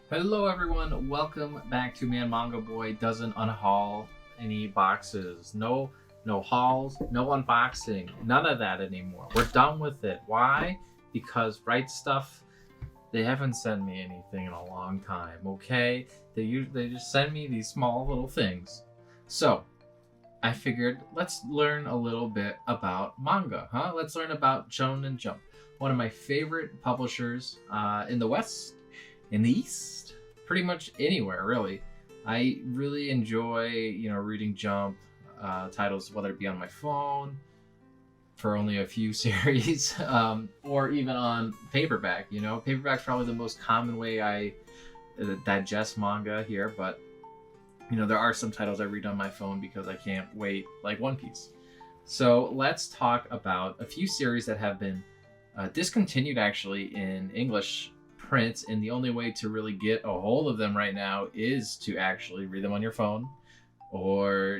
Hello everyone, welcome back to Man Manga Boy doesn't unhaul any boxes. No hauls, no unboxing, none of that anymore. We're done with it. Why? Because Right Stuff, they haven't sent me anything in a long time, okay? They just send me these small little things. So, I figured let's learn a little bit about manga, huh? Let's learn about Shonen Jump, one of my favorite publishers in the West, in the East, pretty much anywhere really. I really enjoy, reading Jump titles, whether it be on my phone for only a few series, or even on paperback. Paperback's probably the most common way I digest manga here, but there are some titles I read on my phone because I can't wait, like One Piece. So let's talk about a few series that have been discontinued actually in English print, and the only way to really get a hold of them right now is to actually read them on your phone, or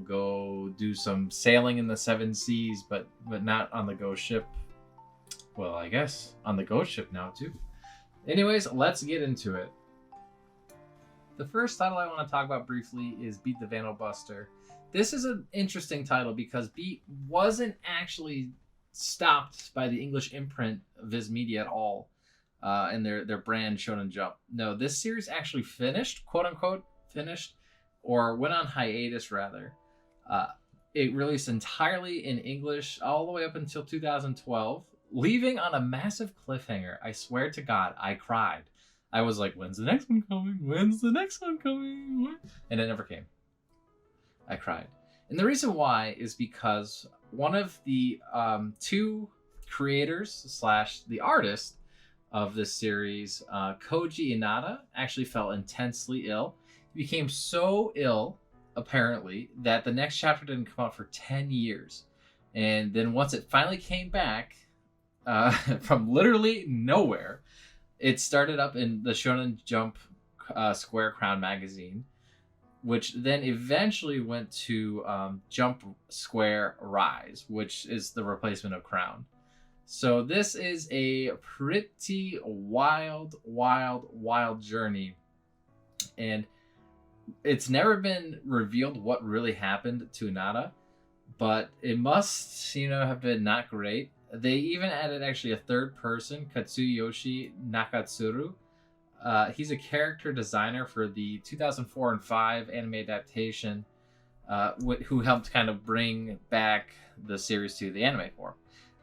go do some sailing in the seven seas, but not on the Ghost ship. Well, I guess on the Ghost ship now too. Anyways, let's get into it. The first title I want to talk about briefly is Beat the Vandal Buster. This is an interesting title because Beat wasn't actually stopped by the English imprint Viz Media at all, and their brand Shonen Jump. No, this series actually finished, quote unquote, finished, or went on hiatus rather. It released entirely in English all the way up until 2012, leaving on a massive cliffhanger. I swear to God, I cried. I was like, when's the next one coming? When's the next one coming? And it never came. I cried. And the reason why is because one of the two creators / the artist of this series, Koji Inada, actually fell intensely ill. He became so ill, apparently, that the next chapter didn't come out for 10 years. And then once it finally came back, from literally nowhere, it started up in the Shonen Jump Square Crown magazine, which then eventually went to Jump Square Rise, which is the replacement of Crown. So this is a pretty wild journey. And it's never been revealed what really happened to Inada, but it must, have been not great. They even added actually a third person, Katsuyoshi Nakatsuru. He's a character designer for the 2004 and 5 anime adaptation, who helped kind of bring back the series to the anime form.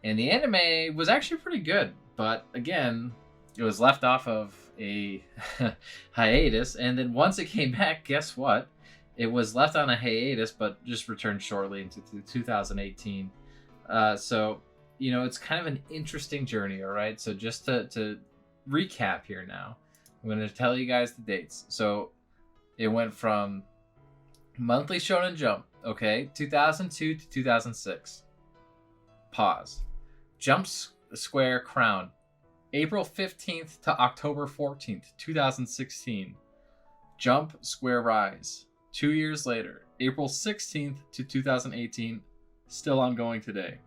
And the anime was actually pretty good, but again, it was left off of a hiatus. And then once it came back, guess what? It was left on a hiatus, but just returned shortly into 2018. So it's kind of an interesting journey, all right? So just to recap here now, I'm going to tell you guys the dates. So it went from monthly Shonen Jump, okay, 2002 to 2006. Pause. Jump Square Crown, April 15th to October 14th, 2016. Jump Square Rise, 2 years later, April 16th to 2018, still ongoing today.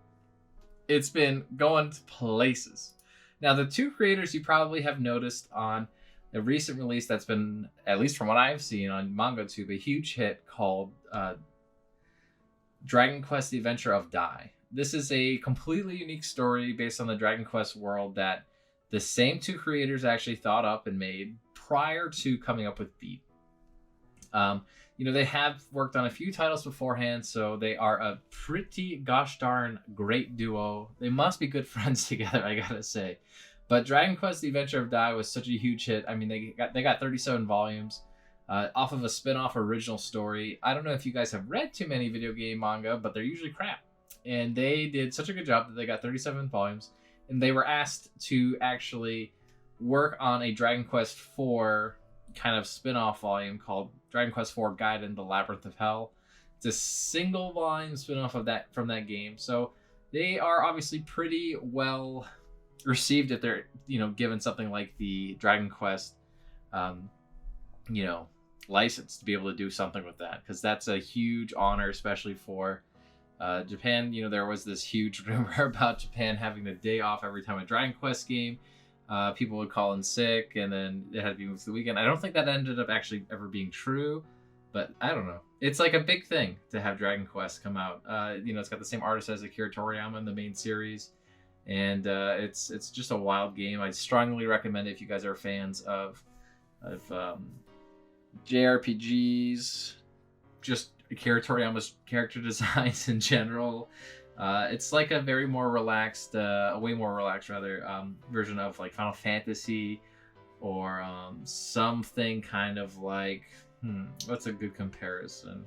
It's been going to places. Now, the two creators you probably have noticed on a recent release that's been, at least from what I've seen on MangaTube, a huge hit called Dragon Quest: The Adventure of Dai. This is a completely unique story based on the Dragon Quest world that the same two creators actually thought up and made prior to coming up with Beat. They have worked on a few titles beforehand, so they are a pretty gosh darn great duo. They must be good friends together, I gotta say. But Dragon Quest: The Adventure of Dai was such a huge hit. I mean, they got 37 volumes off of a spin-off original story. I don't know if you guys have read too many video game manga, but they're usually crap. And they did such a good job that they got 37 volumes. And they were asked to actually work on a Dragon Quest IV kind of spin-off volume called Dragon Quest IV Gaiden: The Labyrinth of Hell. It's a single volume spin-off of that from that game. So they are obviously pretty well received if they're, given something like the Dragon Quest, license to be able to do something with that, because that's a huge honor, especially for Japan. There was this huge rumor about Japan having the day off every time a Dragon Quest game People would call in sick, and then it had to be moved to the weekend. I don't think that ended up actually ever being true, but I don't know. It's like a big thing to have Dragon Quest come out. It's got the same artist as Akira Toriyama in the main series, and it's just a wild game. I strongly recommend it if you guys are fans of JRPGs, just Akira Toriyama's character designs in general. It's like a very more relaxed, a way more relaxed rather, version of like Final Fantasy, or something kind of like, what's a good comparison?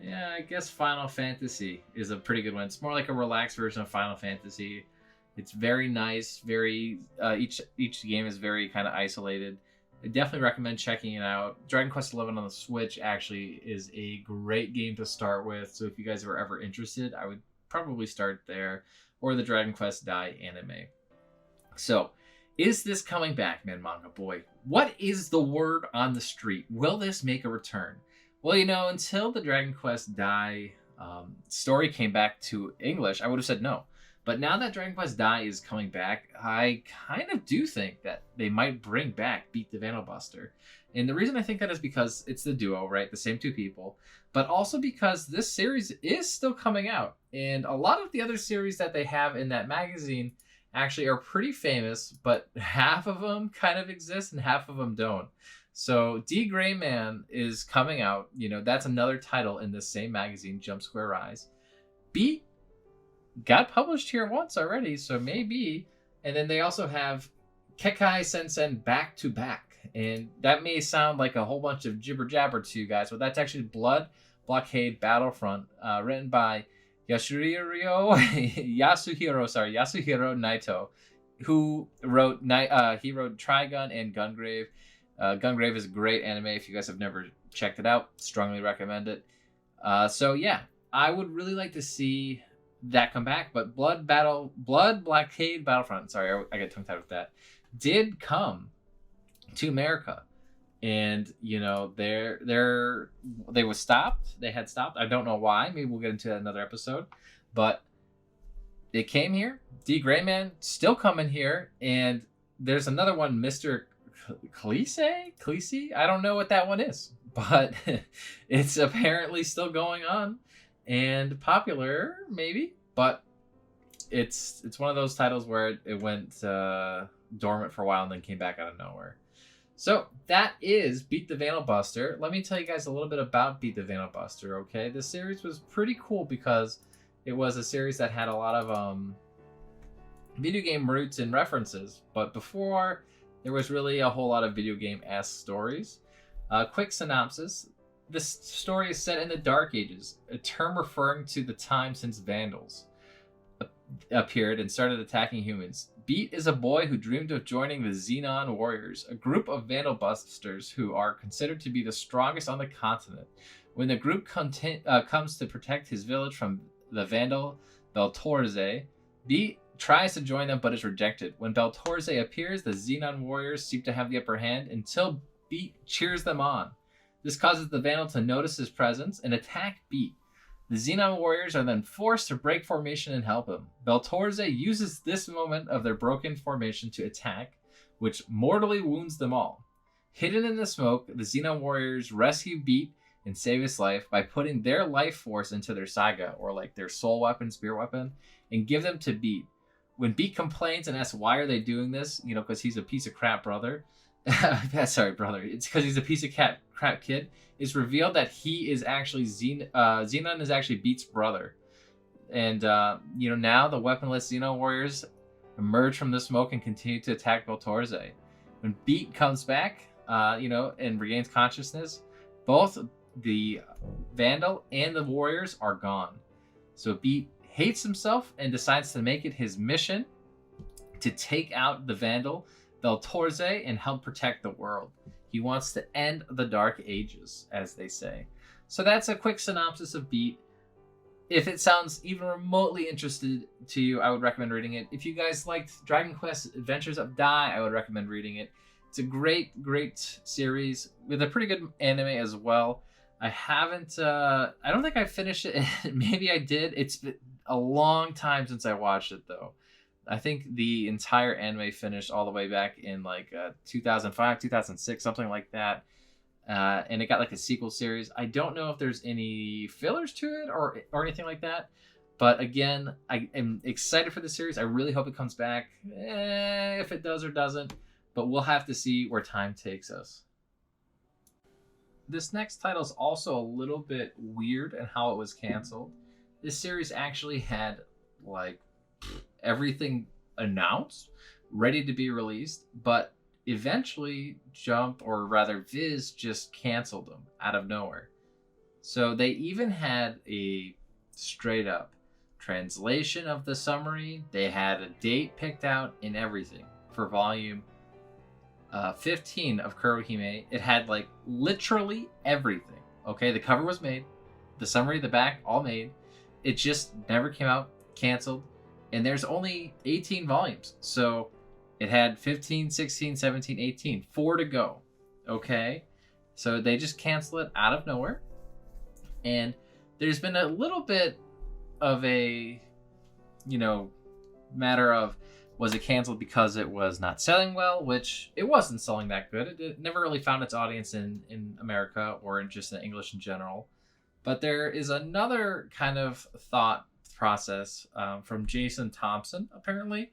Yeah, I guess Final Fantasy is a pretty good one. It's more like a relaxed version of Final Fantasy. It's very nice, very, each game is very kind of isolated. I definitely recommend checking it out. Dragon Quest XI on the Switch actually is a great game to start with. So if you guys are ever interested, I would probably start there, or the Dragon Quest Dai anime. So, is this coming back, Man Manga Boy? What is the word on the street? Will this make a return? Well, until the Dragon Quest Dai story came back to English, I would have said no. But now that Dragon Quest Dai is coming back, I kind of do think that they might bring back Beat the Vandal Buster. And the reason I think that is because it's the duo, right? The same two people. But also because this series is still coming out. And a lot of the other series that they have in that magazine actually are pretty famous, but half of them kind of exist and half of them don't. So D. Gray Man is coming out. That's another title in this same magazine, Jump Square Rise. Beat got published here once already, so maybe. And then they also have Kekkai Sensen Back to Back. And that may sound like a whole bunch of jibber jabber to you guys, but that's actually Blood Blockade Battlefront, written by Yasuhiro Naito, who wrote Trigun and Gungrave. Gungrave is a great anime. If you guys have never checked it out, strongly recommend it. So yeah, I would really like to see that come back. But Blood Blockade Battlefront, sorry, I got tongue tied with that, did come to America. And they were stopped. They had stopped. I don't know why. Maybe we'll get into that in another episode. But it came here. D. Grayman still coming here, and there's another one, Mr. Khaleesi. I don't know what that one is, but it's apparently still going on and popular, maybe. But it's one of those titles where it went dormant for a while and then came back out of nowhere. So that is Beat the Vandal Buster. Let me tell you guys a little bit about Beat the Vandal Buster, okay? This series was pretty cool because it was a series that had a lot of video game roots and references. But before, there was really a whole lot of video game-esque stories. Quick synopsis. This story is set in the Dark Ages, a term referring to the time since Vandals appeared and started attacking humans. Beat is a boy who dreamed of joining the Xenon Warriors, a group of Vandal Busters who are considered to be the strongest on the continent. When the group comes to protect his village from the Vandal Beltorze, Beat tries to join them but is rejected. When Beltorze appears, the Xenon Warriors seem to have the upper hand until Beat cheers them on. This causes the Vandal to notice his presence and attack Beat. The Xenon Warriors are then forced to break formation and help him. Beltorze uses this moment of their broken formation to attack, which mortally wounds them all. Hidden in the smoke, the Xenon Warriors rescue Beat and save his life by putting their life force into their saga, or like their soul weapon, spear weapon, and give them to Beat. When Beat complains and asks why are they doing this, because he's a piece of crap brother. Sorry, brother. It's because he's a piece of crap kid. It's revealed that he is actually Xenon is actually Beat's brother. And, now the weaponless Xenon Warriors emerge from the smoke and continue to attack Beltorze. When Beat comes back, and regains consciousness, both the Vandal and the Warriors are gone. So Beat hates himself and decides to make it his mission to take out the Vandal Beltorze and help protect the world. He wants to end the Dark Ages, as they say. So that's a quick synopsis of Beat. If it sounds even remotely interested to you, I would recommend reading it. If you guys liked Dragon Quest Adventures of Dai, I would recommend reading it. It's a great, great series with a pretty good anime as well. I haven't, I don't think I finished it. Maybe I did. It's been a long time since I watched it, though. I think the entire anime finished all the way back in like 2005, 2006, something like that. And it got like a sequel series. I don't know if there's any fillers to it or anything like that. But again, I am excited for the series. I really hope it comes back. If it does or doesn't, but we'll have to see where time takes us. This next title is also a little bit weird in how it was canceled. This series actually had like everything announced, ready to be released, but eventually Jump, or rather Viz, just canceled them out of nowhere. So they even had a straight up translation of the summary. They had a date picked out and everything for volume 15 of Kurohime. It had like literally everything. Okay, the cover was made, the summary, the back, all made. It just never came out, canceled. And there's only 18 volumes. So it had 15, 16, 17, 18, 4 to go. Okay, so they just canceled it out of nowhere. And there's been a little bit of a, matter of, was it canceled because it was not selling well, which it wasn't selling that good. It never really found its audience in America or in just in English in general. But there is another kind of thought process from Jason Thompson, apparently,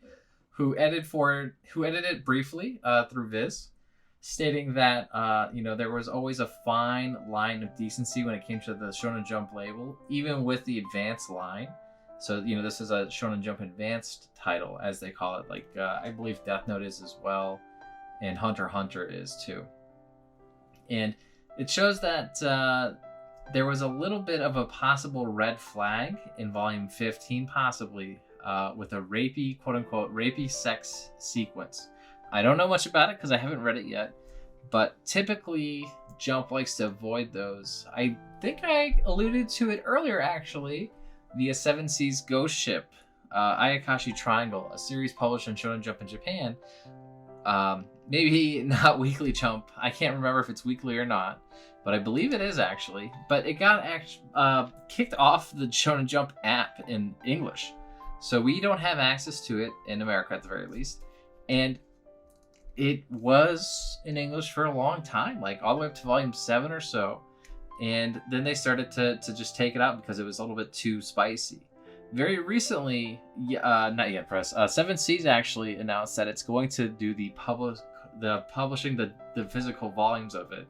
who edited it briefly through Viz, stating that there was always a fine line of decency when it came to the Shonen Jump label, even with the advanced line. So this is a Shonen Jump advanced title, as they call it. Like I believe Death Note is as well, and Hunter x Hunter is too. And it shows that there was a little bit of a possible red flag in volume 15, possibly with a rapey, quote-unquote, rapey sex sequence. I don't know much about it because I haven't read it yet, but typically Jump likes to avoid those. I think I alluded to it earlier, actually, via Seven Seas Ghost Ship, Ayakashi Triangle, a series published in Shonen Jump in Japan. Maybe not Weekly Jump. I can't remember if it's weekly or not, but I believe it is actually. But it got kicked off the Shonen Jump app in English. So we don't have access to it in America at the very least. And it was in English for a long time, like all the way up to volume 7 or so. And then they started to just take it out because it was a little bit too spicy. Very recently, not yet press, Seven Seas actually announced that it's going to do the publishing the physical volumes of it.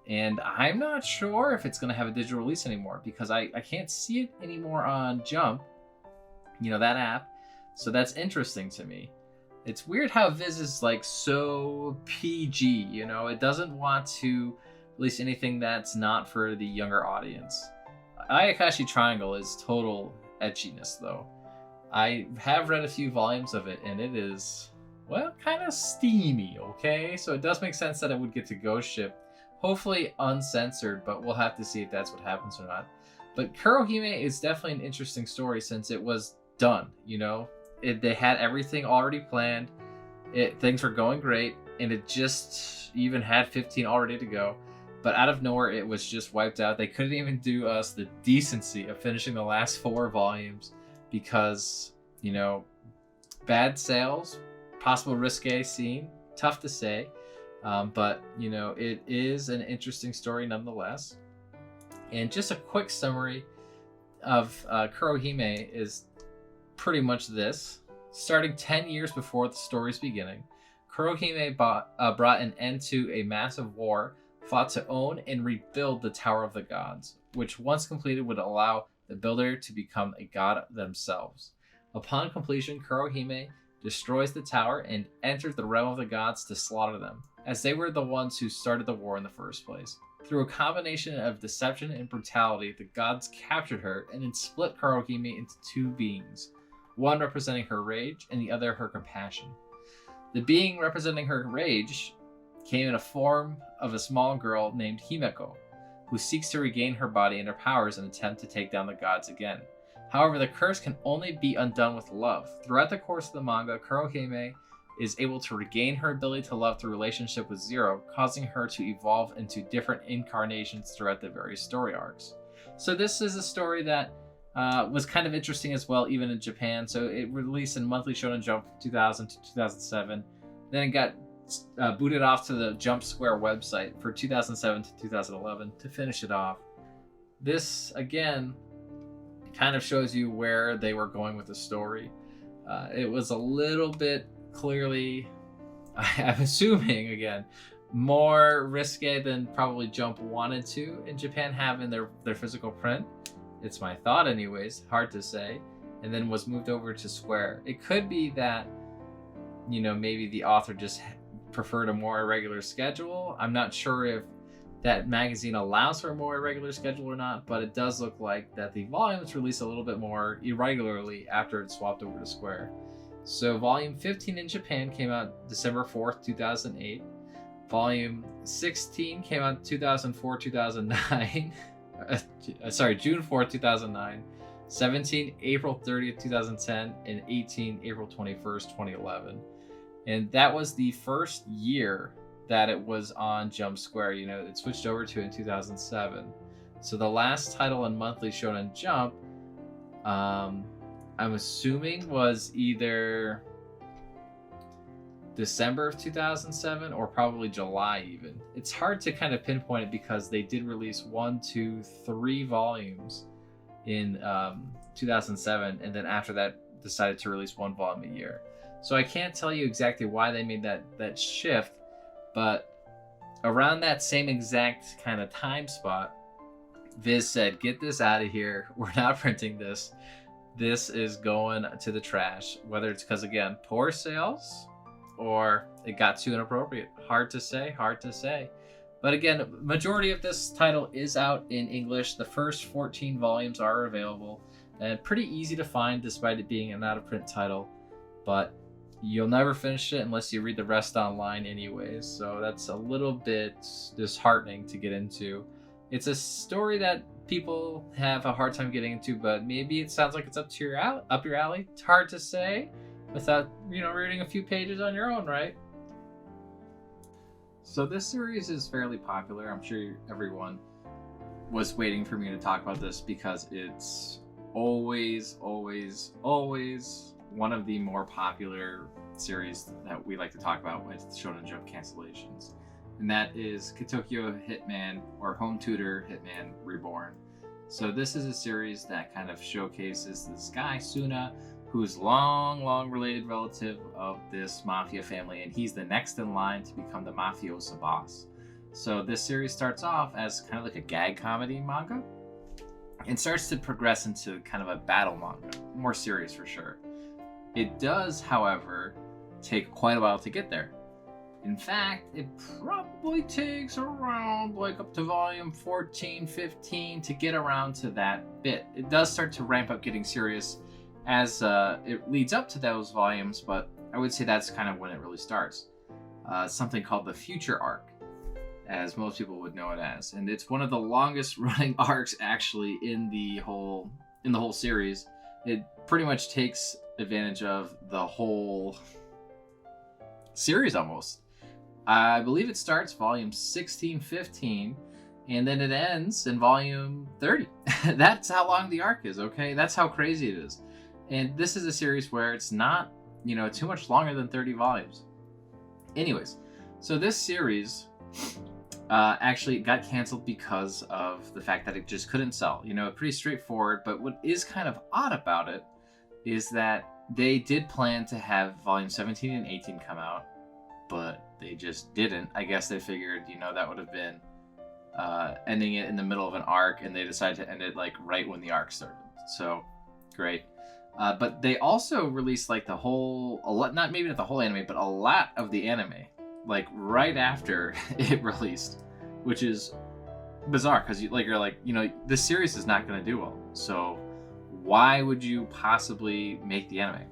And I'm not sure if it's going to have a digital release anymore because I can't see it anymore on Jump, that app. So that's interesting to me. It's weird how Viz is like so PG, it doesn't want to release anything that's not for the younger audience. Ayakashi Triangle is total etchiness though. I have read a few volumes of it and it is, well, kind of steamy, okay? So it does make sense that it would get to Ghost Ship. Hopefully uncensored, but we'll have to see if that's what happens or not. But Kurohime is definitely an interesting story since it was done, they had everything already planned. Things were going great, and it just even had 15 all ready to go. But out of nowhere, it was just wiped out. They couldn't even do us the decency of finishing the last 4 volumes because, bad sales, possible risque scene, tough to say. But, it is an interesting story nonetheless. And just a quick summary of Kurohime is pretty much this. Starting 10 years before the story's beginning, Kurohime brought an end to a massive war fought to own and rebuild the Tower of the Gods, which once completed would allow the builder to become a god themselves. Upon completion, Kurohime destroys the tower and enters the realm of the gods to slaughter them, as they were the ones who started the war in the first place. Through a combination of deception and brutality, the gods captured her and then split Kurohime into 2 beings, one representing her rage and the other her compassion. The being representing her rage came in a form of a small girl named Himeko, who seeks to regain her body and her powers in an attempt to take down the gods again. However, the curse can only be undone with love. Throughout the course of the manga, Kurohime is able to regain her ability to love through relationship with Zero, causing her to evolve into different incarnations throughout the various story arcs. So this is a story that was kind of interesting as well, even in Japan. So it released in Monthly Shonen Jump 2000 to 2007. Then it got booted off to the Jump Square website for 2007 to 2011 to finish it off. This, again, kind of shows you where they were going with the story. It was a little bit clearly, I'm assuming, again, more risque than probably Jump wanted to in Japan have in their physical print. It's my thought anyways, hard to say. And then was moved over to Square. It could be that, maybe the author just preferred a more irregular schedule. I'm not sure if that magazine allows for a more irregular schedule or not, but it does look like that the volumes released a little bit more irregularly after it swapped over to Square. So volume 15 in Japan came out December 4th, 2008. Volume 16 came out 2004-2009. June 4th, 2009. 17, April 30th, 2010. And 18, April 21st, 2011. And that was the first year that it was on Jump Square. It switched over to in 2007. So the last title in Monthly Shonen Jump, I'm assuming, was either December of 2007 or probably July even. It's hard to kind of pinpoint it because they did release 1, 2, 3 volumes in 2007, and then after that decided to release 1 volume a year. So I can't tell you exactly why they made that shift, but around that same exact kind of time spot, Viz said, get this out of here. We're not printing this. This is going to the trash. Whether it's because, again, poor sales or it got too inappropriate. Hard to say. But again, majority of this title is out in English. The first 14 volumes are available and pretty easy to find despite it being an out-of-print title. But you'll never finish it unless you read the rest online anyways. So that's a little bit disheartening to get into. It's a story that people have a hard time getting into, but maybe it sounds like it's up your alley. It's hard to say without, reading a few pages on your own, right? So this series is fairly popular. I'm sure everyone was waiting for me to talk about this because it's always one of the more popular series that we like to talk about with Shonen Jump cancellations. And that is Kitokyo Hitman, or Home Tutor Hitman Reborn. So this is a series that kind of showcases this guy, Suna, who's long related relative of this mafia family, and he's the next in line to become the mafioso boss. So this series starts off as kind of like a gag comedy manga and starts to progress into kind of a battle manga, more serious for sure. It does, however, take quite a while to get there. In fact, it probably takes around like up to volume 14, 15 to get around to that bit. It does start to ramp up getting serious as it leads up to those volumes, but I would say that's kind of when it really starts. Something called the Future Arc, as most people would know it as. And it's one of the longest running arcs actually in the whole series. It pretty much takes advantage of the whole series almost. I believe it starts volume 16, 15, and then it ends in volume 30. That's how long the arc is, okay? That's how crazy it is. And this is a series where it's not, too much longer than 30 volumes. Anyways, so this series actually got canceled because of the fact that it just couldn't sell. Pretty straightforward, but what is kind of odd about it is that they did plan to have volume 17 and 18 come out, but they just didn't. I guess they figured, that would have been ending it in the middle of an arc, and they decided to end it like right when the arc started. So, great. But they also released like not the whole anime, but a lot of the anime, like right after it released, which is bizarre because this series is not going to do well. So why would you possibly make the anime?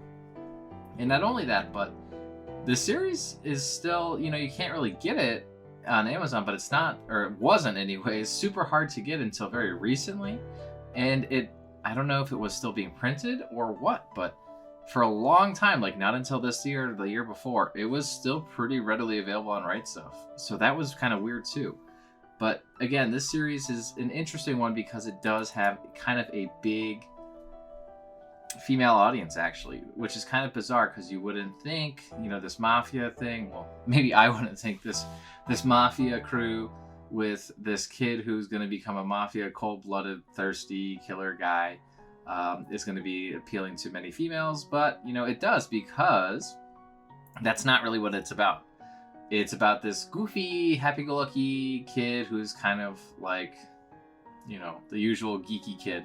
And not only that, but the series is still, you can't really get it on Amazon, but it's not, or it wasn't anyways, super hard to get until very recently. And I don't know if it was still being printed or what, but for a long time, like not until this year or the year before, it was still pretty readily available on Right Stuff. So that was kind of weird too. But again, this series is an interesting one because it does have kind of a big female audience, actually, which is kind of bizarre because you wouldn't think, this mafia thing. Well, maybe I wouldn't think this mafia crew with this kid who's going to become a mafia cold-blooded, thirsty killer guy is going to be appealing to many females, but it does, because that's not really what it's about. It's about this goofy, happy-go-lucky kid who's kind of like, the usual geeky kid,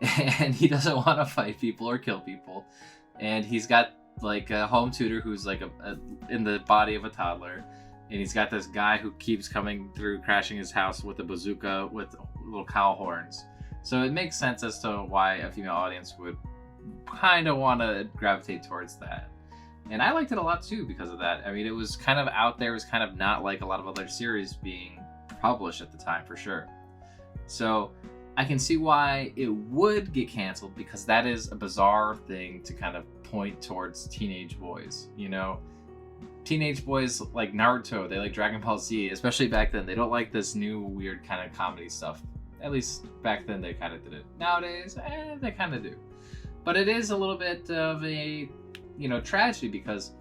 and he doesn't want to fight people or kill people, and he's got like a home tutor who's like in the body of a toddler, and he's got this guy who keeps coming through, crashing his house with a bazooka with little cow horns. So it makes sense as to why a female audience would kind of want to gravitate towards that. And I liked it a lot too because of that. I mean, it was kind of out there. It was kind of not like a lot of other series being published at the time, for sure. So I can see why it would get canceled, because that is a bizarre thing to kind of point towards teenage boys. Teenage boys like Naruto, they like Dragon Ball Z, especially back then. They don't like this new weird kind of comedy stuff. At least back then they kind of did it. Nowadays, they kind of do. But it is a little bit of a, tragedy, because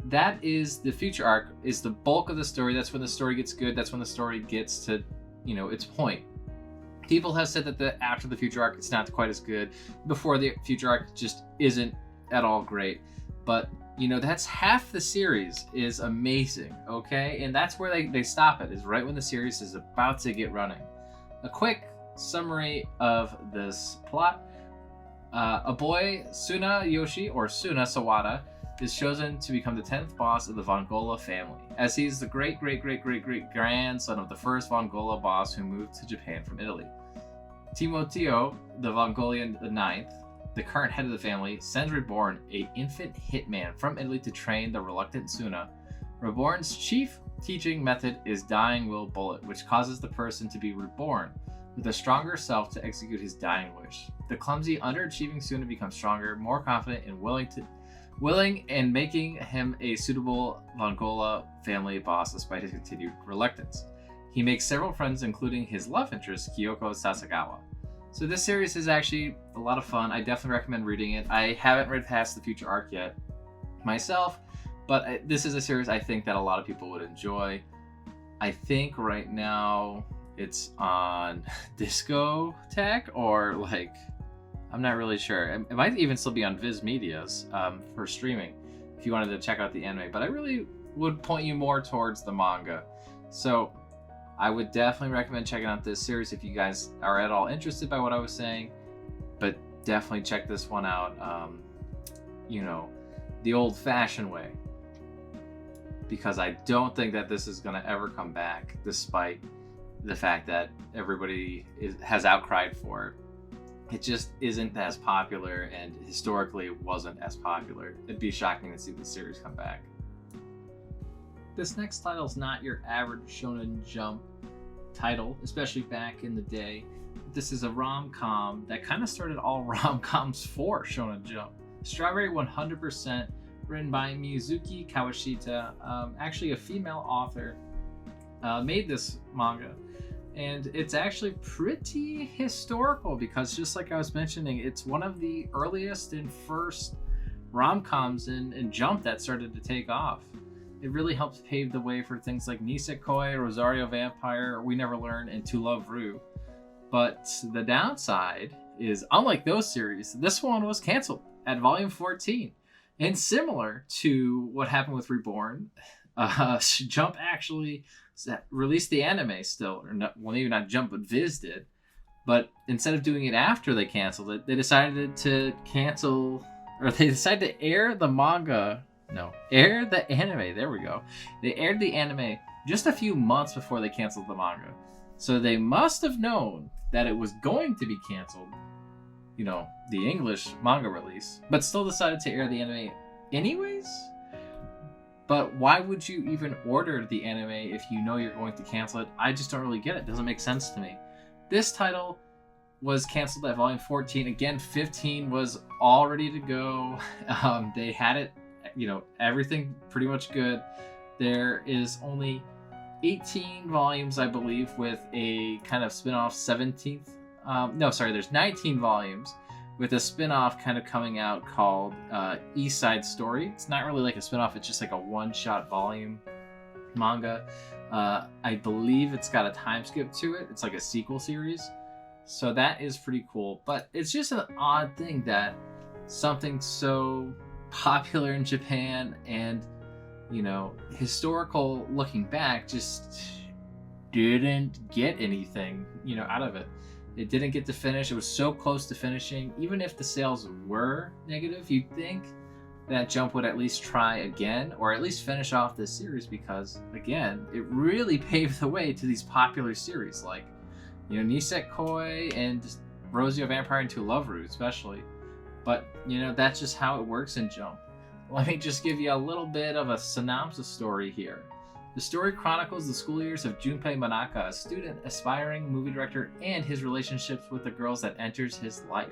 that is the future arc, is the bulk of the story. That's when the story gets good. That's when the story gets to, its point. People have said that after the future arc, it's not quite as good. Before the future arc just isn't at all great. But, that's half the series is amazing, okay? And that's where they stop it, is right when the series is about to get running. A quick summary of this plot. A boy, Suna Yoshi, or Suna Sawada, is chosen to become the 10th boss of the Von Gola family, as he's the great-great-great-great-great-grandson of the first Von Gola boss who moved to Japan from Italy. Timoteo, the Mongolian the 9th, the current head of the family, sends Reborn, a infant hitman from Italy, to train the reluctant Suna. Reborn's chief teaching method is dying will bullet, which causes the person to be reborn with a stronger self to execute his dying wish. The clumsy, underachieving Suna becomes stronger, more confident, and willing, and making him a suitable Von Gola family boss despite his continued reluctance. He makes several friends, including his love interest, Kyoko Sasagawa. So this series is actually a lot of fun. I definitely recommend reading it. I haven't read past the future arc yet myself, but this is a series I think that a lot of people would enjoy. I think right now it's on Discotech, or like, I'm not really sure. It might even still be on Viz Media's for streaming if you wanted to check out the anime, but I really would point you more towards the manga. So I would definitely recommend checking out this series if you guys are at all interested by what I was saying, but definitely check this one out, the old-fashioned way, because I don't think that this is going to ever come back, despite the fact that everybody has outcried for it. It just isn't as popular, and historically it wasn't as popular. It'd be shocking to see the series come back. This next title is not your average Shonen Jump title, especially back in the day. This is a rom-com that kind of started all rom-coms for Shonen Jump. Strawberry 100%, written by Mizuki Kawashita, actually a female author, made this manga. And it's actually pretty historical, because just like I was mentioning, it's one of the earliest and first rom-coms in Jump that started to take off. It really helped pave the way for things like Nisekoi, Rosario Vampire, We Never Learn, and To Love Ru. But the downside is, unlike those series, this one was canceled at volume 14. And similar to what happened with Reborn, Jump actually released the anime still, or not, well, maybe not Jump, but Viz did. But instead of doing it after they canceled it, they decided to air the manga. No, air the anime. There we go. They aired the anime just a few months before they canceled the manga. So they must have known that it was going to be canceled, the English manga release, but still decided to air the anime anyways? But why would you even order the anime if you know you're going to cancel it? I just don't really get it. It doesn't make sense to me. This title was canceled at volume 14. Again, 15 was all ready to go. They had it, everything pretty much good. There is only 18 volumes, I believe, with a kind of spin-off 17th. There's 19 volumes with a spin-off kind of coming out called East Side Story. It's not really like a spin-off, it's just like a one-shot volume manga. I believe it's got a time skip to it. It's like a sequel series. So that is pretty cool. But it's just an odd thing that something so popular in Japan and, you know, historical looking back just didn't get anything, you know, out of it. It didn't get to finish. It was so close to finishing. Even if the sales were negative, you'd think that Jump would at least try again, or at least finish off this series, because again, it really paved the way to these popular series like, you know, Nisekoi and Rosie Vampire into Love Root especially. But, you know, that's just how it works in Jump. Let me just give you a little bit of a synopsis story here. The story chronicles the school years of Junpei Manaka, a student, aspiring movie director, and his relationships with the girls that enters his life.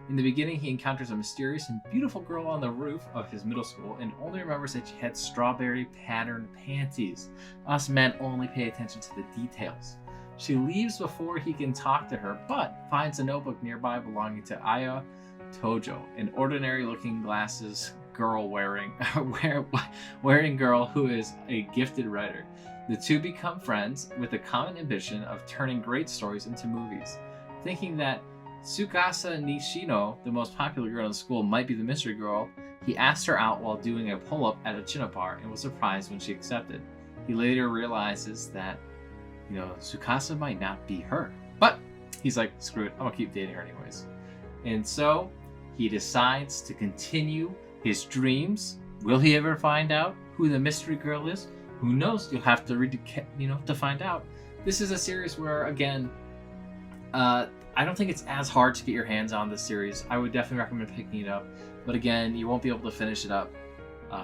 In the beginning, he encounters a mysterious and beautiful girl on the roof of his middle school and only remembers that she had strawberry patterned panties. Us men only pay attention to the details. She leaves before he can talk to her, but finds a notebook nearby belonging to Aya Tojo, an ordinary-looking glasses girl wearing girl who is a gifted writer. The two become friends with a common ambition of turning great stories into movies. Thinking that Tsukasa Nishino, the most popular girl in school, might be the mystery girl, he asked her out while doing a pull-up at a chin-up bar and was surprised when she accepted. He later realizes that, you know, Tsukasa might not be her. But he's like, screw it, I'm gonna keep dating her anyways. And so he decides to continue his dreams. Will he ever find out who the mystery girl is? Who knows? You'll have to read, you know, to find out. This is a series where, again, I don't think it's as hard to get your hands on this series. I would definitely recommend picking it up. But again, you won't be able to finish it up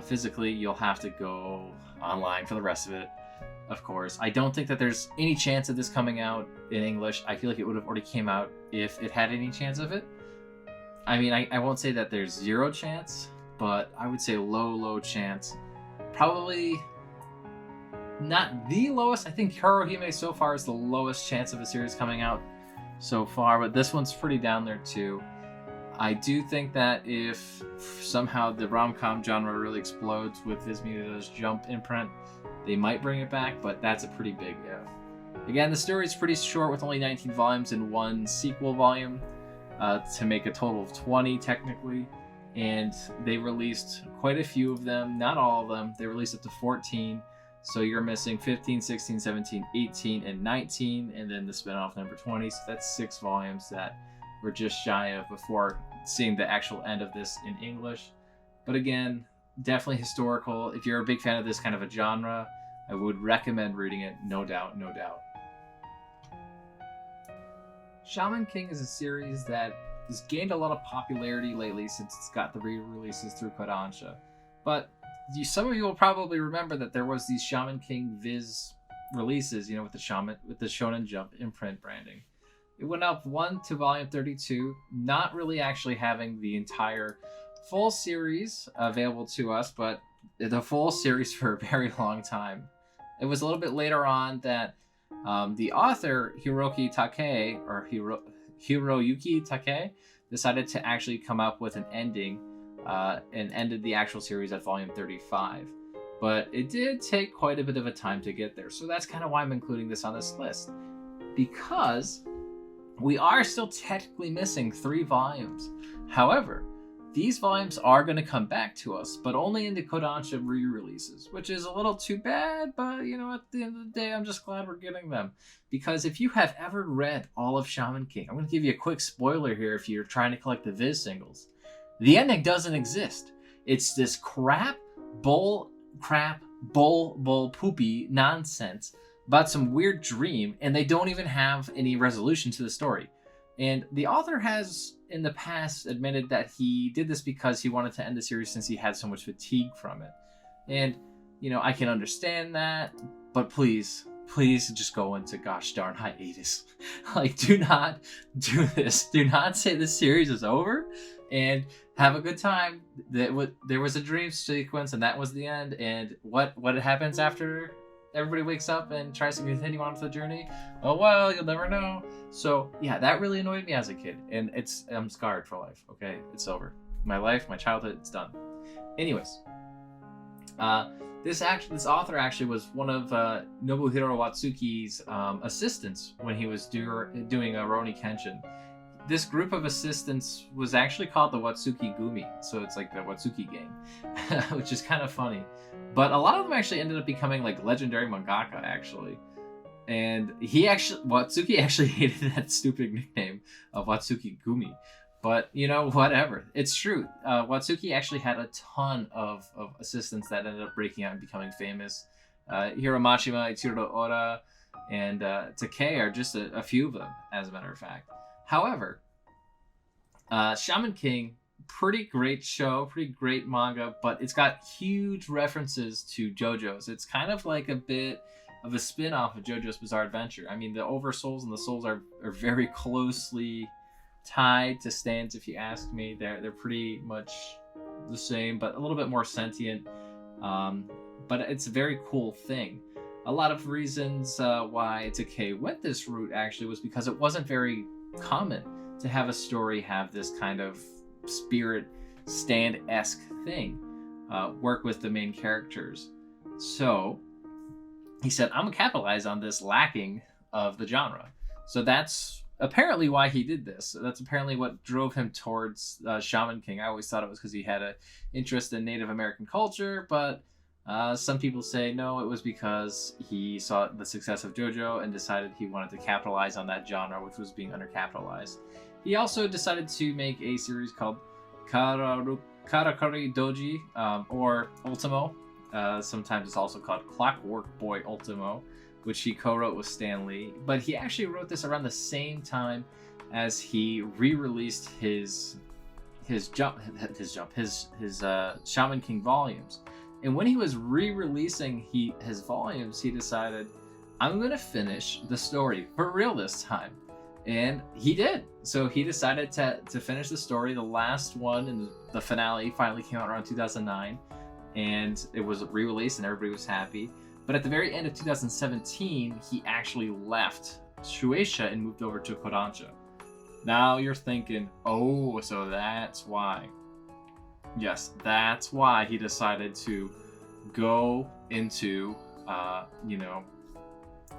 physically. You'll have to go online for the rest of it, of course. I don't think that there's any chance of this coming out in English. I feel like it would have already came out if it had any chance of it. I mean, I won't say that there's zero chance, but I would say low chance. Probably not the lowest. I think Kurohime so far is the lowest chance of a series coming out so far, but this one's pretty down there too. I do think that if somehow the rom-com genre really explodes with Ismida's Jump imprint, they might bring it back, but that's a pretty big if. Again, the story is pretty short with only 19 volumes and one sequel volume to make a total of 20 technically. And they released quite a few of them, not all of them. They released up to 14. So you're missing 15, 16, 17, 18, and 19, and then the spinoff number 20. So that's 6 volumes that we're just shy of before seeing the actual end of this in English. But again, definitely historical. If you're a big fan of this kind of a genre, I would recommend reading it, no doubt, no doubt. Shaman King is a series that has gained a lot of popularity lately since it's got the re-releases through Kodansha. But some of you will probably remember that there was these Shaman King Viz releases, you know, with the Shonen Jump imprint branding. It went up 1 to volume 32, not really actually having the entire full series available to us, but the full series for a very long time. It was a little bit later on that the author Hiroyuki Takei decided to actually come up with an ending and ended the actual series at volume 35. But it did take quite a bit of a time to get there. So that's kind of why I'm including this on this list. Because we are still technically missing 3 volumes. However, these volumes are going to come back to us, but only in the Kodansha re-releases, which is a little too bad, but you know, at the end of the day, I'm just glad we're getting them. Because if you have ever read all of Shaman King, I'm going to give you a quick spoiler here if you're trying to collect the Viz singles. The ending doesn't exist. It's this bull poopy nonsense about some weird dream, and they don't even have any resolution to the story. And the author has, in the past, admitted that he did this because he wanted to end the series since he had so much fatigue from it. And, you know, I can understand that, but please just go into gosh darn hiatus. Like, do not do this. Do not say the series is over and have a good time. There was a dream sequence and that was the end. And what happens after everybody wakes up and tries to continue on with the journey. Oh well, you'll never know. So yeah, that really annoyed me as a kid, and I'm scarred for life. Okay, it's over. My life, my childhood, it's done. Anyways, this author actually was one of Nobuhiro Watsuki's assistants when he was doing Rurouni Kenshin. This group of assistants was actually called the Watsuki Gumi, so it's like the Watsuki gang, which is kind of funny. But a lot of them actually ended up becoming like legendary mangaka, actually. And Watsuki actually hated that stupid nickname of Watsuki Gumi. But, you know, whatever. It's true. Watsuki actually had a ton of assistants that ended up breaking out and becoming famous. Hiromashima, Ichiro Ora, and Takei are just a few of them, as a matter of fact. However, Shaman King, pretty great show, pretty great manga, but it's got huge references to JoJo's. It's kind of like a bit of a spin-off of JoJo's Bizarre Adventure. I mean, the Oversouls and the Souls are very closely tied to stands, if you ask me. They're pretty much the same, but a little bit more sentient. But it's a very cool thing. A lot of reasons why Takei went this route actually was because it wasn't very common to have a story have this kind of spirit stand-esque thing work with the main characters. So he said, I'm gonna capitalize on this lacking of the genre. So that's apparently why he did this. That's apparently what drove him towards Shaman King. I always thought it was because he had an interest in Native American culture, but some people say no, it was because he saw the success of JoJo and decided he wanted to capitalize on that genre, which was being undercapitalized. He also decided to make a series called Karakuri Doji, or Ultimo. Sometimes it's also called Clockwork Boy Ultimo, which he co-wrote with Stan Lee. But he actually wrote this around the same time as he re-released his Shaman King volumes. And when he was re-releasing his volumes, he decided, I'm going to finish the story for real this time. And he did. So he decided to finish the story. The last one and the finale finally came out around 2009. And it was re-released and everybody was happy. But at the very end of 2017, he actually left Shueisha and moved over to Kodansha. Now you're thinking, oh, so that's why. Yes, that's why he decided to go into,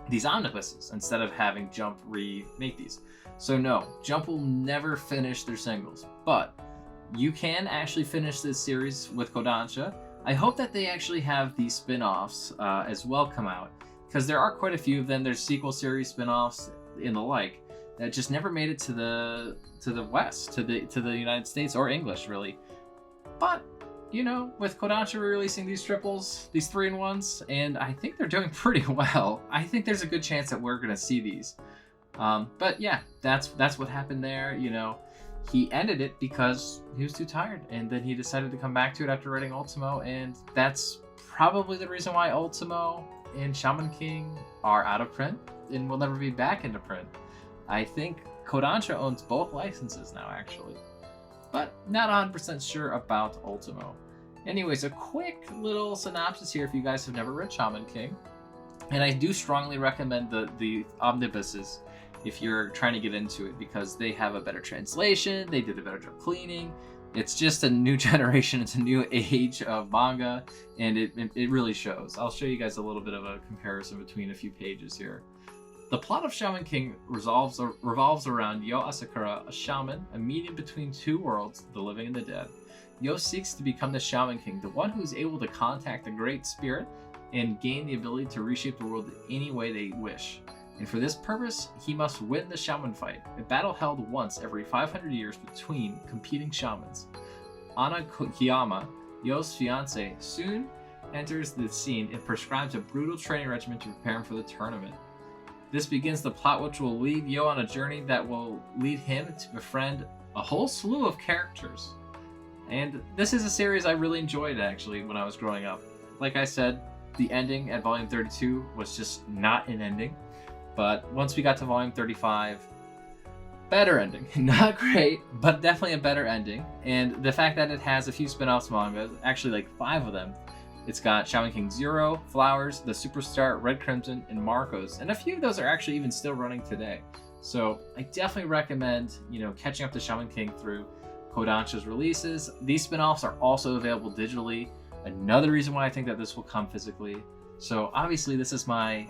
these omnibuses instead of having Jump remake these. So no, Jump will never finish their singles, but you can actually finish this series with Kodansha. I hope that they actually have these spin-offs as well come out, because there are quite a few of them. There's sequel series, spin-offs, and the like that just never made it to the West, to the United States or English really. But you know, with Kodansha releasing these triples, these 3-in-1s, and I think they're doing pretty well. I think there's a good chance that we're gonna see these. But yeah, that's what happened there. You know, he ended it because he was too tired, and then he decided to come back to it after writing Ultimo, and that's probably the reason why Ultimo and Shaman King are out of print and will never be back into print. I think Kodansha owns both licenses now, actually, but not 100% sure about Ultimo. Anyways, a quick little synopsis here if you guys have never read Shaman King. And I do strongly recommend the omnibuses if you're trying to get into it, because they have a better translation, they did a better job cleaning. It's just a new generation, it's a new age of manga, and it really shows. I'll show you guys a little bit of a comparison between a few pages here. The plot of Shaman King revolves around Yo Asakura, a shaman, a medium between two worlds, the living and the dead. Yo seeks to become the Shaman King, the one who is able to contact the Great Spirit and gain the ability to reshape the world any way they wish. And for this purpose, he must win the shaman fight, a battle held once every 500 years between competing shamans. Ana Kiyama, Yo's fiancée, soon enters the scene and prescribes a brutal training regimen to prepare him for the tournament. This begins the plot which will lead Yo on a journey that will lead him to befriend a whole slew of characters. And this is a series I really enjoyed, actually, when I was growing up. Like I said, the ending at volume 32 was just not an ending. But once we got to volume 35, better ending. Not great, but definitely a better ending. And the fact that it has a few spin-offs manga, actually like 5 of them, It's got Shaman King Zero, Flowers, The Superstar, Red Crimson, and Marcos. And a few of those are actually even still running today. So I definitely recommend, catching up to Shaman King through Kodansha's releases. These spin-offs are also available digitally. Another reason why I think that this will come physically. So obviously this is my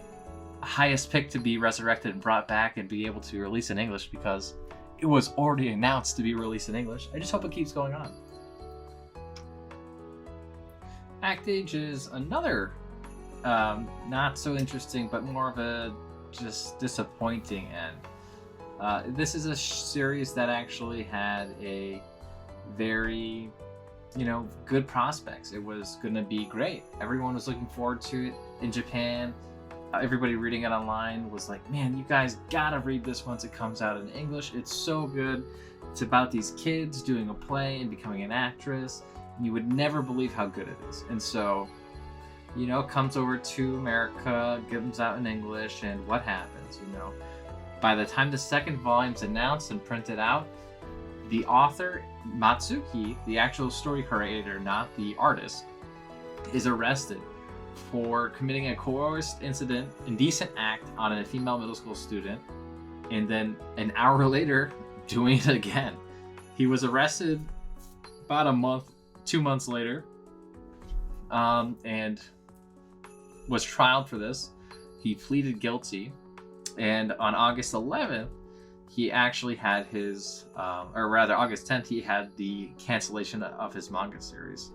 highest pick to be resurrected and brought back and be able to release in English because it was already announced to be released in English. I just hope it keeps going on. Act Age is another not so interesting, but more of a just disappointing end. This is a series that actually had a very, good prospects. It was going to be great. Everyone was looking forward to it in Japan. Everybody reading it online was like, man, you guys gotta read this once it comes out in English. It's so good. It's about these kids doing a play and becoming an actress. And you would never believe how good it is. And so, it comes over to America, comes out in English, and what happens, By the time the second volume's announced and printed out, the author, Matsuki, the actual story creator, not the artist, is arrested for committing a coerced indecent act on a female middle school student, and then an hour later doing it again. He was arrested about 2 months later, and was trialed for this. He pleaded guilty, and on August 11th, he actually had his, August 10th, he had the cancellation of his manga series.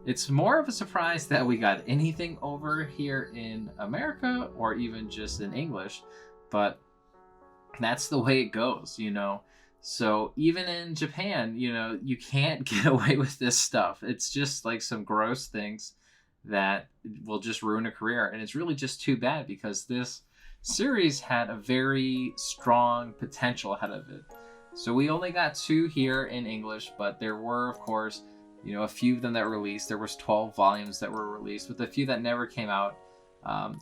It's more of a surprise that we got anything over here in America or even just in English, but that's the way it goes, So even in Japan, you can't get away with this stuff. It's just like some gross things that will just ruin a career. And it's really just too bad because this series had a very strong potential ahead of it. So we only got 2 here in English, but there were, of course, a few of them that were released. There was 12 volumes that were released, with a few that never came out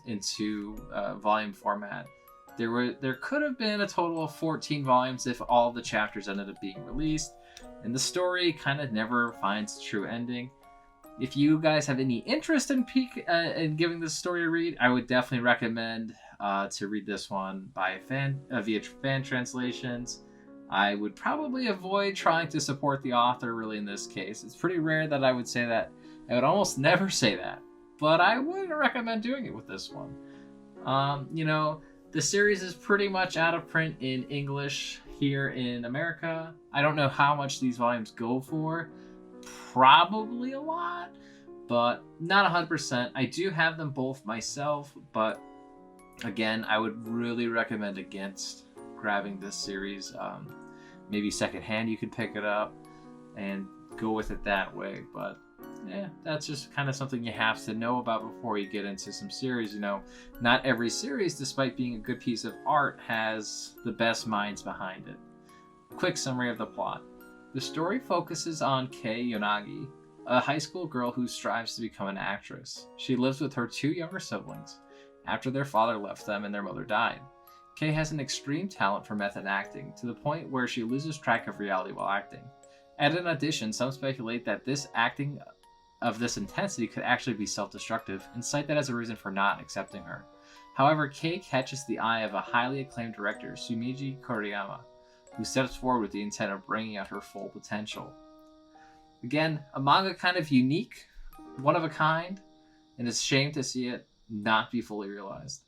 into volume format. There could have been a total of 14 volumes if all the chapters ended up being released, and the story kind of never finds a true ending. If you guys have any interest in giving this story a read, I would definitely recommend to read this one by via fan translations. I would probably avoid trying to support the author really in this case. It's pretty rare that I would say that. I would almost never say that, but I wouldn't recommend doing it with this one. The series is pretty much out of print in English here in America. I don't know how much these volumes go for. Probably a lot, but not 100%. I do have them both myself, but again, I would really recommend against grabbing this series. Maybe secondhand you could pick it up and go with it that way, but that's just kind of something you have to know about before you get into some series. Not every series, despite being a good piece of art, has the best minds behind it. Quick summary of the plot. The story focuses on Kei Yonagi, a high school girl who strives to become an actress. She lives with her 2 younger siblings after their father left them and their mother died. Kei has an extreme talent for method acting, to the point where she loses track of reality while acting. At an audition, some speculate that this acting of this intensity could actually be self-destructive, and cite that as a reason for not accepting her. However, Kei catches the eye of a highly acclaimed director, Sumiji Koriyama, who steps forward with the intent of bringing out her full potential. Again, a manga kind of unique, one of a kind, and it's a shame to see it not be fully realized.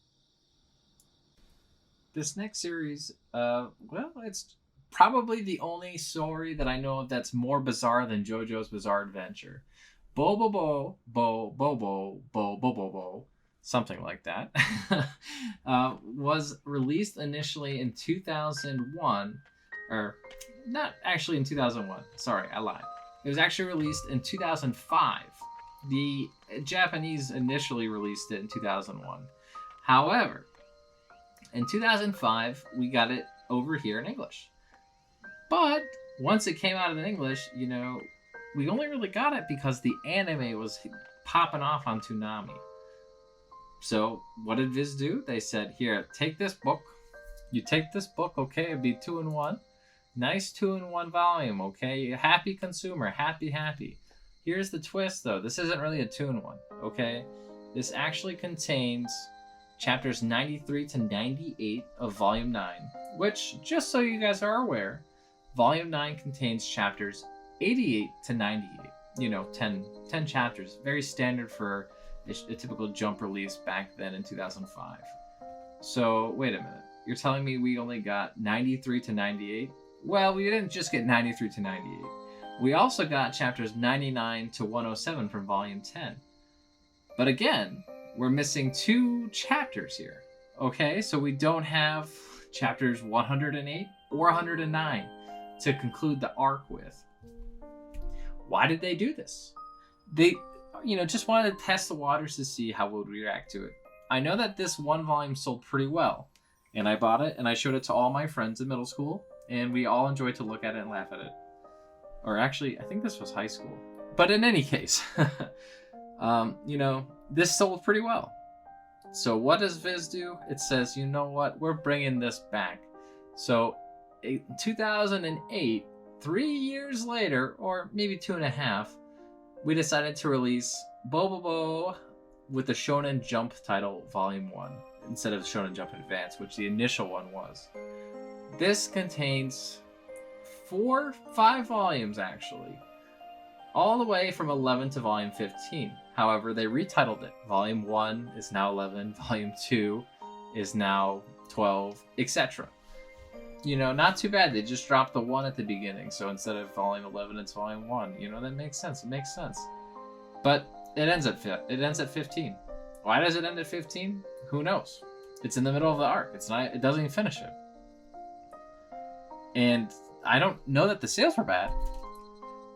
This next series, it's probably the only story that I know of that's more bizarre than JoJo's Bizarre Adventure. Bo-bobo-bo, bo-bobo-bo, bo-bobo-bo, something like that, was released initially in 2001, or not actually in 2001. Sorry, I lied. It was actually released in 2005. The Japanese initially released it in 2001. However, in 2005, we got it over here in English. But once it came out in English, we only really got it because the anime was popping off on Toonami. So what did Viz do? They said, here, take this book. You take this book, okay? It'd be 2-in-1. Nice 2-in-1 volume, okay? Happy consumer, happy. Here's the twist, though. This isn't really a toon one, okay? This actually contains chapters 93 to 98 of Volume 9, which, just so you guys are aware, Volume 9 contains chapters 88 to 98. You know, 10 chapters. Very standard for a typical Jump release back then in 2005. So, wait a minute. You're telling me we only got 93 to 98? Well, we didn't just get 93 to 98. We also got chapters 99 to 107 from Volume 10. But again, we're missing 2 chapters here. Okay, so we don't have chapters 108 or 109 to conclude the arc with. Why did they do this? They, just wanted to test the waters to see how we'll react to it. I know that this one volume sold pretty well, and I bought it and I showed it to all my friends in middle school, and we all enjoyed to look at it and laugh at it. Or actually, I think this was high school. But in any case, this sold pretty well. So what does Viz do? It says, you know what? We're bringing this back. So in 2008, 3 years later, or maybe 2.5, we decided to release Bo-bobo with the Shonen Jump title, Volume 1, instead of Shonen Jump Advance, which the initial one was. This contains 5 volumes, actually, all the way from 11 to Volume 15. However, they retitled it. Volume 1 is now 11, Volume 2 is now 12, etc. Not too bad. They just dropped the 1 at the beginning, so instead of Volume 11, it's Volume 1. That makes sense. It makes sense. But it ends at 15. Why does it end at 15? Who knows? It's in the middle of the arc. It doesn't even finish it. And I don't know that the sales were bad,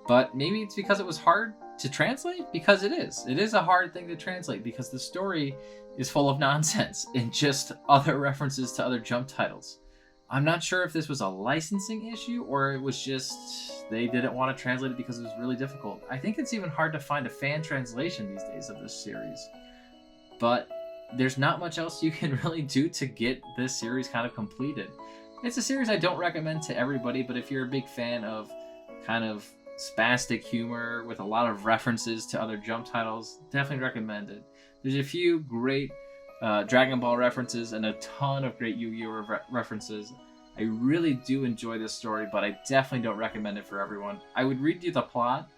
but maybe it's because it was hard to translate, because it is. It is a hard thing to translate because the story is full of nonsense and just other references to other Jump titles. I'm not sure if this was a licensing issue or it was just they didn't want to translate it because it was really difficult. I think it's even hard to find a fan translation these days of this series. But there's not much else you can really do to get this series kind of completed. It's a series I don't recommend to everybody, but if you're a big fan of kind of spastic humor with a lot of references to other Jump titles, definitely recommend it. There's a few great Dragon Ball references and a ton of great Yu-Gi-Oh references. I really do enjoy this story, but I definitely don't recommend it for everyone. I would read you the plot,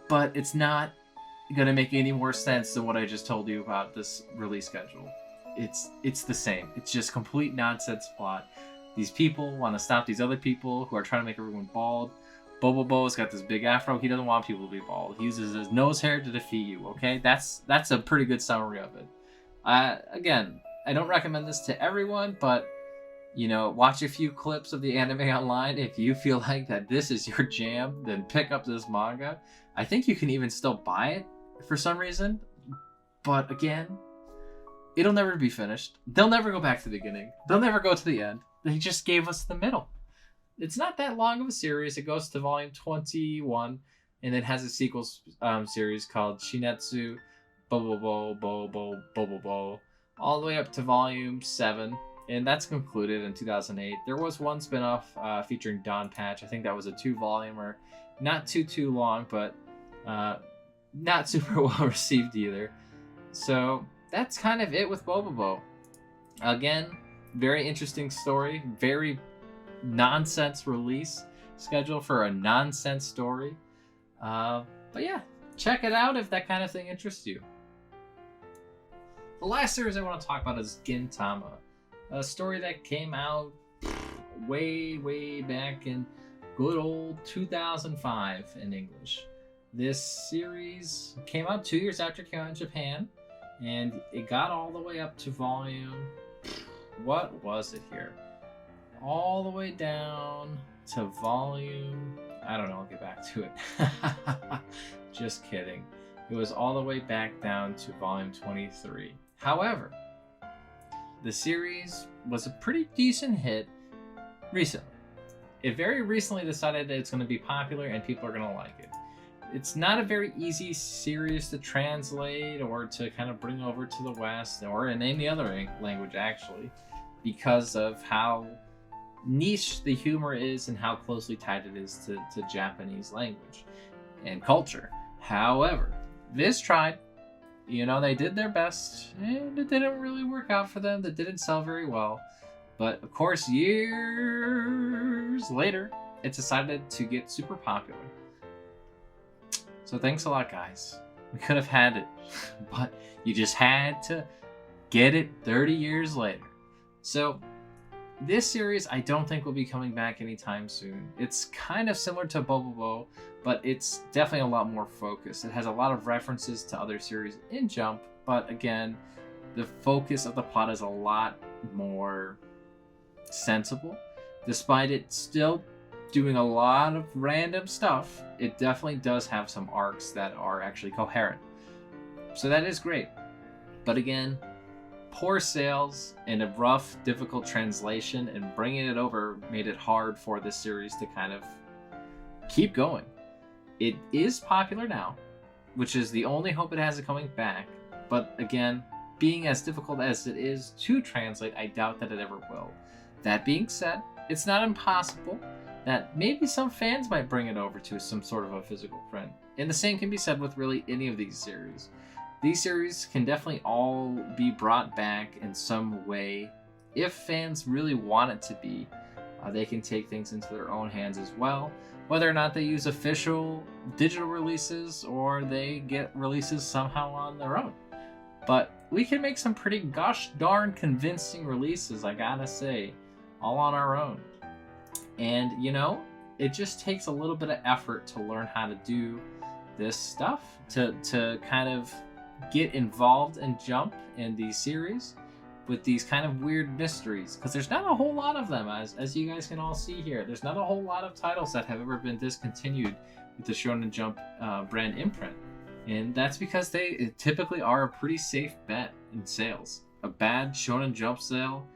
but it's not going to make any more sense than what I just told you about this release schedule. It's the same. It's just complete nonsense plot. These people want to stop these other people who are trying to make everyone bald. Bo-bobo-bo's got this big afro. He doesn't want people to be bald. He uses his nose hair to defeat you, okay? That's a pretty good summary of it. Again, I don't recommend this to everyone, but, watch a few clips of the anime online. If you feel like that this is your jam, then pick up this manga. I think you can even still buy it for some reason. But again, it'll never be finished. They'll never go back to the beginning. They'll never go to the end. They just gave us the middle. It's not that long of a series. It goes to volume 21, and it has a sequel series called Shinetsu bo-bobo-bo-bobo-bo, all the way up to volume 7, and that's concluded in 2008. There was one spin-off featuring Don Patch. I think that was a 2-volumer. Not too long, but not super well received either. So that's kind of it with Bo-bobo. Again, very interesting story, very nonsense release schedule for a nonsense story. But yeah, check it out if that kind of thing interests you. The last series I want to talk about is Gintama, a story that came out way back in good old 2005 in English. This series came out 2 years after it came out in Japan, and it got all the way up to volume... what was it here? All the way down to volume... I don't know, I'll get back to it. Just kidding. It was all the way back down to volume 23. However, the series was a pretty decent hit recently. It very recently decided that it's going to be popular and people are going to like it. It's not a very easy series to translate or to kind of bring over to the West or in any other language actually, because of how niche the humor is and how closely tied it is to Japanese language. and culture. However, Viz tried. You know, they did their best, and it didn't really work out for them. That didn't sell very well. But of course, years later, it decided to get super popular. So thanks a lot, guys. We could have had it, but you just had to get it 30 years later. So this series, I don't think will be coming back anytime soon. It's kind of similar to bo-bobo-bo, but it's definitely a lot more focused. It has a lot of references to other series in Jump, but again, the focus of the plot is a lot more sensible. Despite it still doing a lot of random stuff, it definitely does have some arcs that are actually coherent. So that is great. But again, poor sales and a rough, difficult translation and bringing it over made it hard for this series to kind of keep going. It is popular now, which is the only hope it has of coming back. But again, being as difficult as it is to translate, I doubt that it ever will. That being said, it's not impossible that maybe some fans might bring it over to some sort of a physical print. And the same can be said with really any of these series. These series can definitely all be brought back in some way if fans really want it to be. They can take things into their own hands as well, whether or not they use official digital releases or they get releases somehow on their own. But we can make some pretty gosh darn convincing releases, I gotta say, all on our own. And you know, it just takes a little bit of effort to learn how to do this stuff, to kind of get involved and jump in these series with these kind of weird mysteries, because there's not a whole lot of them, as you guys can all see here. There's not a whole lot of titles that have ever been discontinued with the Shonen Jump brand imprint, and that's because they typically are a pretty safe bet in sales. A bad Shonen Jump sale,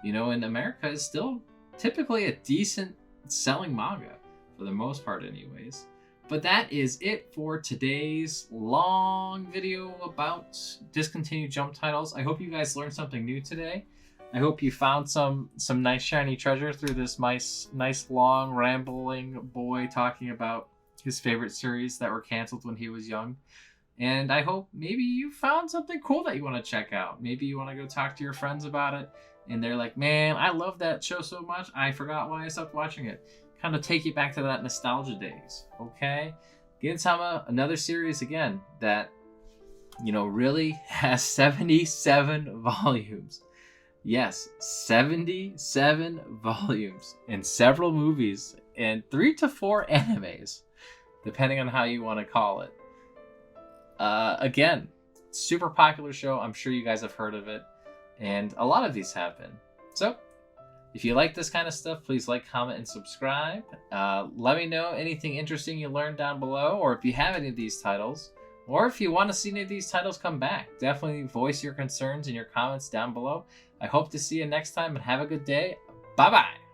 you know, in America is still typically a decent selling manga for the most part anyways. But that is it for today's long video about discontinued Jump titles. I hope you guys learned something new today. I hope you found some nice shiny treasure through this nice long rambling boy talking about his favorite series that were canceled when he was young. And I hope maybe you found something cool that you want to check out. Maybe you want to go talk to your friends about it and they're like, man, I love that show so much, I forgot why I stopped watching it. Kind of take you back to that nostalgia days, okay? Gintama, another series again that, you know, really has 77 volumes. Yes, 77 volumes and several movies and 3 to 4 animes, depending on how you want to call it. Again, super popular show. I'm sure you guys have heard of it, and a lot of these have been. So, if you like this kind of stuff, please like, comment, and subscribe. Let me know anything interesting you learned down below, or if you have any of these titles, or if you want to see any of these titles come back. Definitely voice your concerns in your comments down below. I hope to see you next time, and have a good day. Bye-bye!